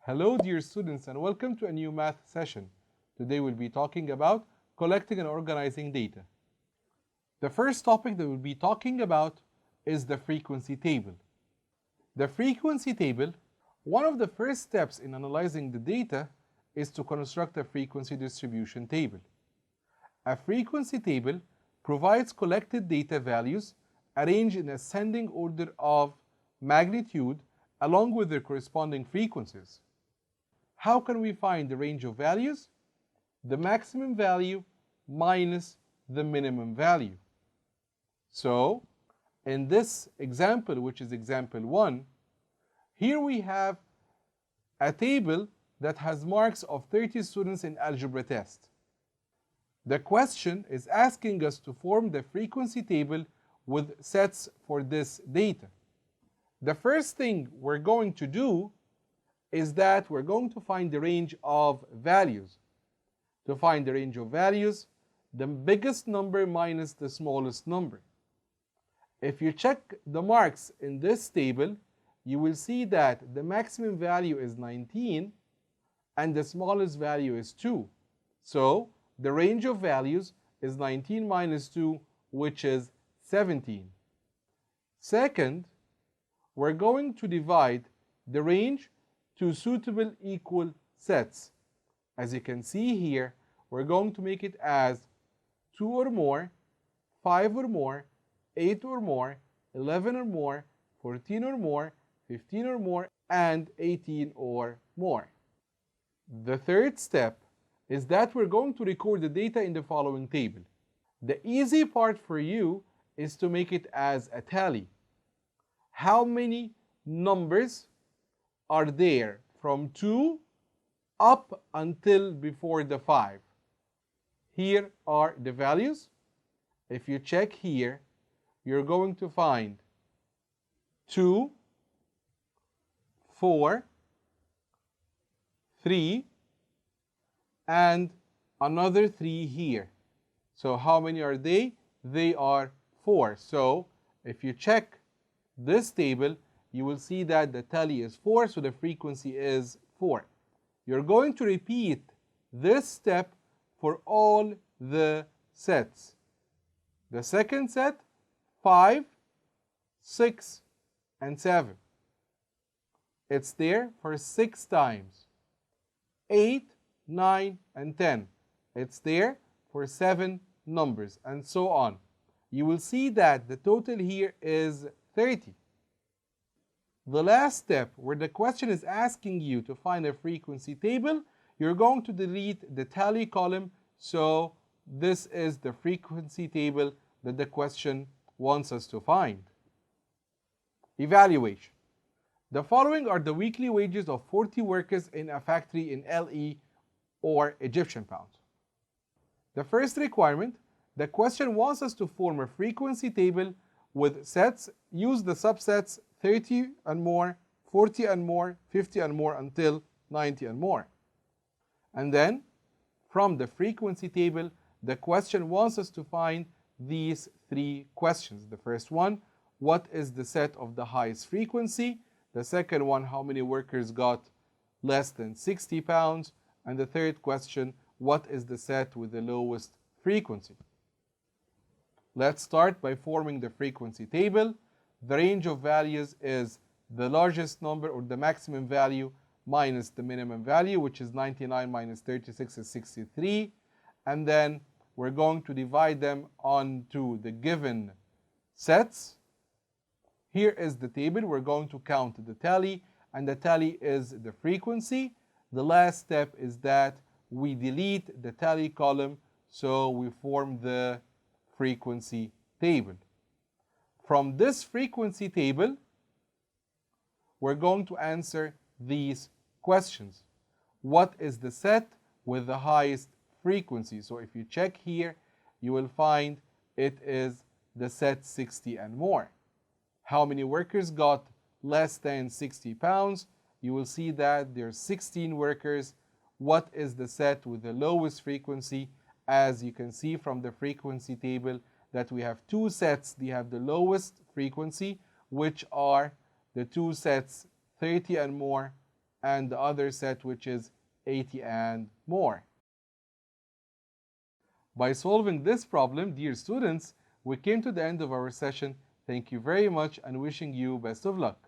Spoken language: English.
Hello dear students and welcome to a new math session. Today we'll be talking about collecting and organizing data. The first topic that we'll be talking about is the frequency table. The frequency table, one of the first steps in analyzing the data is to construct a frequency distribution table. A frequency table provides collected data values arranged in ascending order of magnitude along with their corresponding frequencies. How can we find the range of values? The maximum value minus the minimum value. So, in this example, which is example 1, here we have a table that has marks of 30 students in algebra test. The question is asking us to form the frequency table with sets for this data. The first thing we're going to do is that we're going to find the range of values. To find the range of values, the biggest number minus the smallest number. If you check the marks in this table, you will see that the maximum value is 19 and the smallest value is 2. So the range of values is 19 minus 2, which is 17. Second, we're going to divide the range to suitable equal sets. As you can see here, we're going to make it as 2 or more, 5 or more, 8 or more, 11 or more, 14 or more, 15 or more, and 18 or more. The third step is that we're going to record the data in the following table. The easy part for you is to make it as a tally. How many numbers are there from 2 up until before the 5? Here are the values. If you check here, you're going to find 2, 4, 3, and another 3 here. So how many are they? They are 4. So if you check this table, you will see that the tally is 4, so the frequency is 4. You're going to repeat this step for all the sets. The second set, 5, 6, and 7. It's there for 6 times. 8, 9, and 10. It's there for 7 numbers, and so on. You will see that the total here is 30. The last step, where the question is asking you to find a frequency table, you're going to delete the tally column, so this is the frequency table that the question wants us to find. Evaluation. The following are the weekly wages of 40 workers in a factory in LE or Egyptian pounds. The first requirement, the question wants us to form a frequency table with sets. Use the subsets 30 and more, 40 and more, 50 and more until 90 and more. And then from the frequency table, the question wants us to find these 3 questions. The first one, what is the set of the highest frequency? The second one, how many workers got less than 60 pounds? And the third question, what is the set with the lowest frequency? Let's start by forming the frequency table. The range of values is the largest number or the maximum value minus the minimum value, which is 99 minus 36 is 63. And then we're going to divide them onto the given sets. Here is the table. We're going to count the tally, and the tally is the frequency. The last step is that we delete the tally column, so we form the frequency table. From this frequency table, we're going to answer these questions. What is the set with the highest frequency? So if you check here, you will find it is the set 60 and more. How many workers got less than 60 pounds? You will see that there's 16 workers. What is the set with the lowest frequency? As you can see from the frequency table, that we have 2 sets. They have the lowest frequency, which are the 2 sets 30 and more and the other set which is 80 and more. By solving this problem, dear students, we came to the end of our session. Thank you very much and wishing you best of luck.